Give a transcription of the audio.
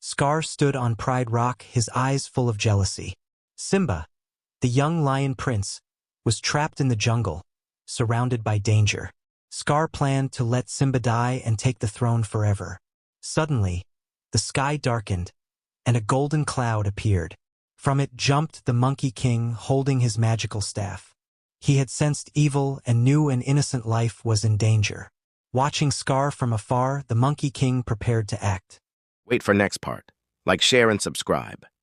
Scar stood on Pride Rock, his eyes full of jealousy. Simba, the young lion prince, was trapped in the jungle, surrounded by danger. Scar planned to let Simba die and take the throne forever. Suddenly, the sky darkened, and a golden cloud appeared. From it jumped the Monkey King holding his magical staff. He had sensed evil and knew an innocent life was in danger. Watching Scar from afar, the Monkey King prepared to act. Wait for next part. Like, share, and subscribe.